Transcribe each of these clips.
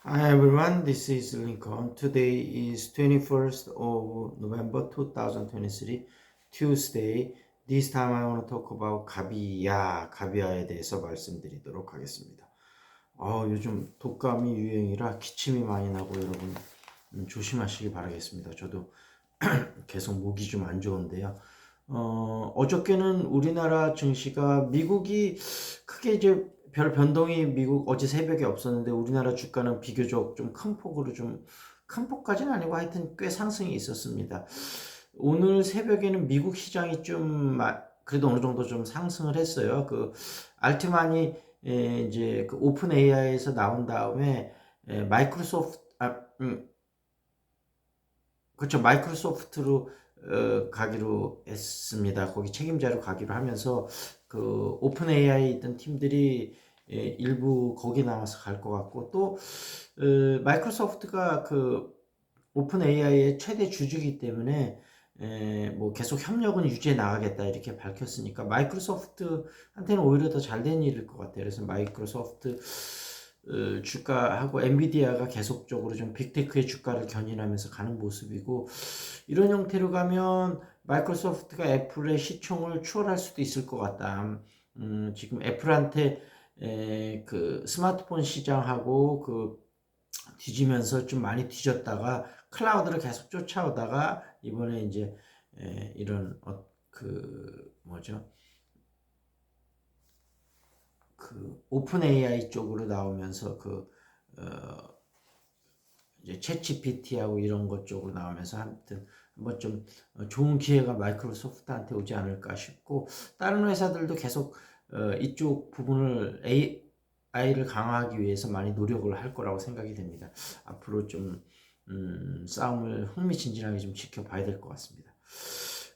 Hi everyone, this is Lincoln. Today is 21st of November 2023, Tuesday. This time I want to talk about 가비야에 대해서 말씀드리도록 하겠습니다. 요즘 독감이 유행이라 기침이 많이 나고 여러분 조심하시기 바라겠습니다. 저도 계속 목이 좀 안 좋은데요. 어저께는 우리나라 증시가 미국이 크게 이제 별 변동이 미국 어제 새벽에 없었는데 우리나라 주가는 비교적 좀 큰 폭으로 큰 폭까지는 아니고 하여튼 꽤 상승이 있었습니다. 오늘 새벽에는 미국 시장이 그래도 어느 정도 좀 상승을 했어요. 그 알트만이 이제 그 오픈 AI에서 나온 다음에 마이크로소프트 그렇죠. 마이크로소프트로 가기로 했습니다. 거기 책임자로 가기로 하면서 그 오픈 AI 있던 팀들이 일부 거기 나와서 갈 것 같고 또 마이크로소프트가 그 오픈 AI의 최대 주주이기 때문에 뭐 계속 협력은 유지해 나가겠다 이렇게 밝혔으니까 마이크로소프트한테는 오히려 더 잘 된 일일 것 같아요. 그래서 마이크로소프트 주가하고 엔비디아가 계속적으로 좀 빅테크의 주가를 견인하면서 가는 모습이고 이런 형태로 가면 마이크로소프트가 애플의 시총을 추월할 수도 있을 것 같다. 지금 애플한테 그 스마트폰 시장하고 그 뒤지면서 좀 많이 뒤졌다가 클라우드를 계속 쫓아오다가 이번에 이제 이런 그 뭐죠? 그 오픈 AI 쪽으로 나오면서 이제 챗 GPT하고 이런 것 쪽으로 나오면서 아무튼 한번 좀 좋은 기회가 마이크로소프트한테 오지 않을까 싶고 다른 회사들도 계속 이쪽 부분을 AI를 강화하기 위해서 많이 노력을 할 거라고 생각이 됩니다. 앞으로 좀 싸움을 흥미진진하게 좀 지켜봐야 될 것 같습니다.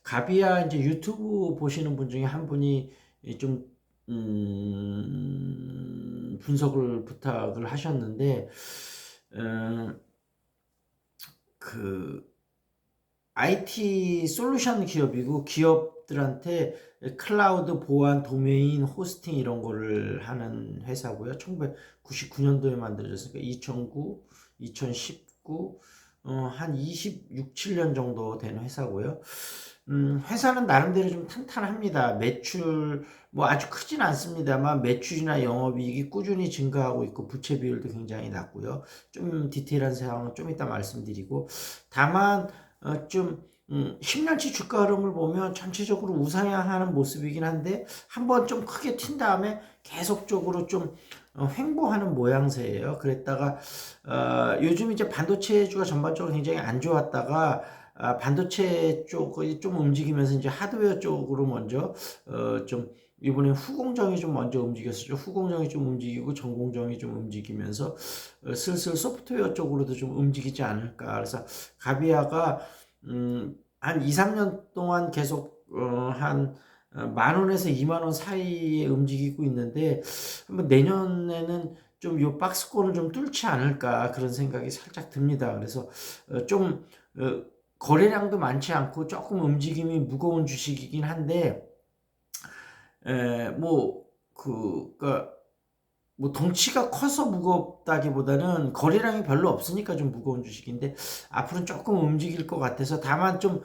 가비야 이제 유튜브 보시는 분 중에 한 분이 좀 분석을 부탁을 하셨는데 그 IT 솔루션 기업이고 기업들한테 클라우드 보안, 도메인, 호스팅 이런 거를 하는 회사고요. 1999년도에 만들어졌으니까 2009, 2019, 한 26, 7년 정도 된 회사고요. 회사는 나름대로 좀 탄탄합니다. 매출 뭐 아주 크진 않습니다만 매출이나 영업이익이 꾸준히 증가하고 있고 부채 비율도 굉장히 낮고요. 좀 디테일한 사항은 좀 이따 말씀드리고 다만 좀 10년치 주가 흐름을 보면 전체적으로 우상향하는 모습이긴 한데 한번 좀 크게 튄 다음에 계속적으로 좀 횡보하는 모양새예요. 그랬다가 요즘 이제 반도체주가 전반적으로 굉장히 안 좋았다가 반도체 쪽이 좀 움직이면서 이제 하드웨어 쪽으로 먼저 좀 이번에 후공정이 좀 먼저 움직였었죠. 후공정이 좀 움직이고 전공정이 좀 움직이면서 슬슬 소프트웨어 쪽으로도 좀 움직이지 않을까. 그래서 가비아가 한 2, 3년 동안 계속 한 10,000원에서 20,000원 사이에 움직이고 있는데 한번 내년에는 좀 요 박스권을 좀 뚫지 않을까 그런 생각이 살짝 듭니다. 그래서 좀 거래량도 많지 않고 조금 움직임이 무거운 주식이긴 한데 그러니까 뭐 덩치가 커서 무겁다기보다는 거래량이 별로 없으니까 좀 무거운 주식인데 앞으로는 조금 움직일 것 같아서 다만 좀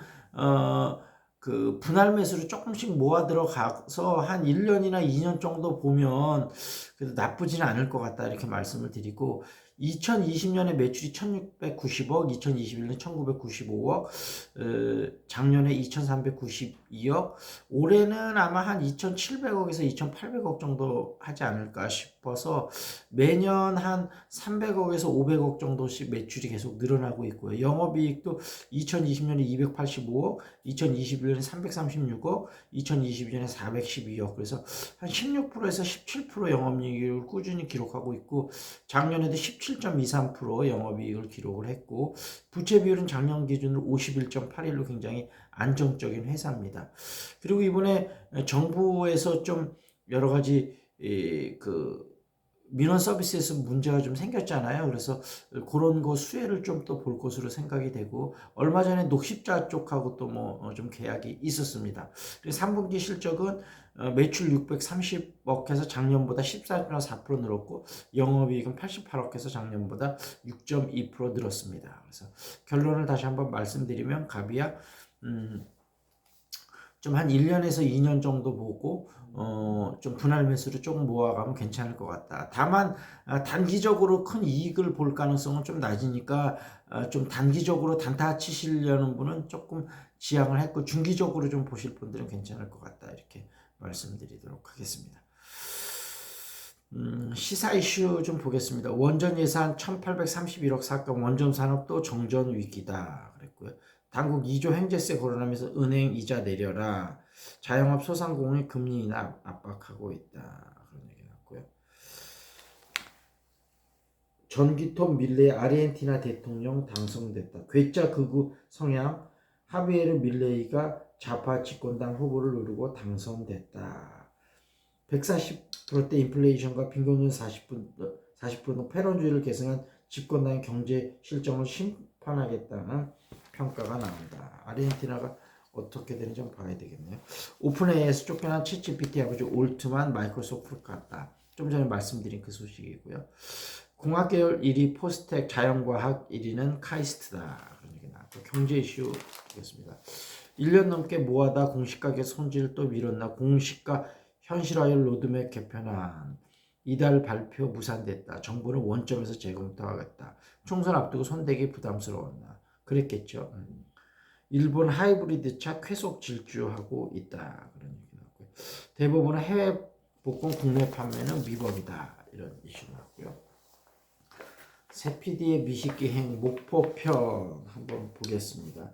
그 분할 매수로 조금씩 모아 들어가서 한 1년이나 2년 정도 보면 그래도 나쁘지는 않을 것 같다 이렇게 말씀을 드리고 2020년에 매출이 1690억, 2021년 1995억, 작년에 2392억, 올해는 아마 한 2,700억에서 2,800억 정도 하지 않을까 싶어서 매년 한 300억에서 500억 정도씩 매출이 계속 늘어나고 있고요. 영업이익도 2020년에 285억, 2021년에 336억, 2022년에 412억. 그래서 한 16%에서 17% 영업이익을 꾸준히 기록하고 있고 작년에도 17.23% 영업이익을 기록을 했고 부채 비율은 작년 기준으로 51.81로 굉장히 안정적인 회사입니다. 그리고 이번에 정부에서 좀 여러 가지 그 민원 서비스에서 문제가 좀 생겼잖아요. 그래서 그런 거 수혜를 좀 또 볼 것으로 생각이 되고, 얼마 전에 녹십자 쪽하고 또 뭐 좀 계약이 있었습니다. 그래서 3분기 실적은 매출 630억해서 작년보다 14.4% 늘었고, 영업이익은 88억해서 작년보다 6.2% 늘었습니다. 그래서 결론을 다시 한번 말씀드리면, 가비야 좀 한 1년에서 2년 정도 보고 좀 분할 매수를 조금 모아가면 괜찮을 것 같다. 다만 단기적으로 큰 이익을 볼 가능성은 좀 낮으니까 좀 단기적으로 단타 치시려는 분은 조금 지양을 했고, 중기적으로 좀 보실 분들은 괜찮을 것 같다. 이렇게 말씀드리도록 하겠습니다. 시사 이슈 좀 보겠습니다. 원전 예산 1831억 사건, 원전 산업도 정전 위기다 그랬고요. 당국 2조 횡재세 거론하면서 은행 이자 내려라. 자영업 소상공인 금리 인하 압박하고 있다. 그런 얘기 나왔고요. 전기톱 밀레이 아르헨티나 대통령 당선됐다. 괴짜 극우 성향 하비에르 밀레이가 좌파 집권당 후보를 누르고 당선됐다. 140%대 인플레이션과 빈곤율 40% 패런주의를 계승한 집권당의 경제 실정을 심판하겠다는 평가가 나온다. 아르헨티나가 어떻게 되는지 좀 봐야 되겠네요. 오픈 AI에서 쫓겨난 챗GPT 아버지 올트만 마이크로소프트 갔다. 좀 전에 말씀드린 그 소식이고요. 공학 계열 1위 포스텍, 자연과학 1위는 카이스트다. 그런 얘기 나왔고, 경제 이슈 보겠습니다. 1년 넘게 모아다 공시가격 손질 또 미뤘나. 공시가 현실화율 로드맵 개편안. 이달 발표 무산됐다. 정부는 원점에서 재검토하겠다. 총선 앞두고 손대기 부담스러웠나. 그랬겠죠. 일본 하이브리드 차 쾌속 질주하고 있다. 그런 얘기 나왔고요. 대부분은 해외 복권 국내 판매는 위법이다. 이런 이슈 나왔고요. 세피디의 미식기행 목포편 한번 보겠습니다.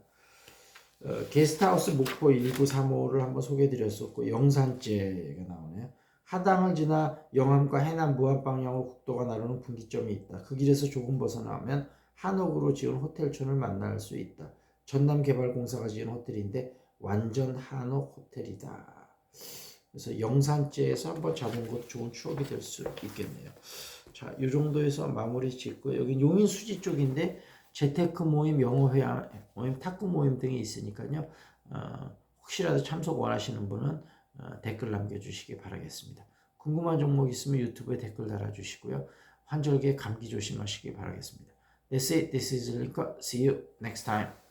게스트하우스 목포 1935를 한번 소개해드렸었고, 영산제가 나오네요. 하당을 지나 영암과 해남 무안 방향으로 국도가 나르는 분기점이 있다. 그 길에서 조금 벗어나면 한옥으로 지은 호텔촌을 만날 수 있다. 전남개발공사가 지은 호텔인데 완전 한옥 호텔이다. 그래서 영산제에서 한번 잡은 것도 좋은 추억이 될 수 있겠네요. 자, 이 정도에서 마무리 짓고, 여기 용인수지 쪽인데 재테크 모임, 영어회화 모임, 탁구 모임 등이 있으니까요. 혹시라도 참석 원하시는 분은 댓글 남겨주시기 바라겠습니다. 궁금한 종목 있으면 유튜브에 댓글 달아주시고요. 환절기에 감기 조심하시기 바라겠습니다. That's it. This is Lincoln. See you next time.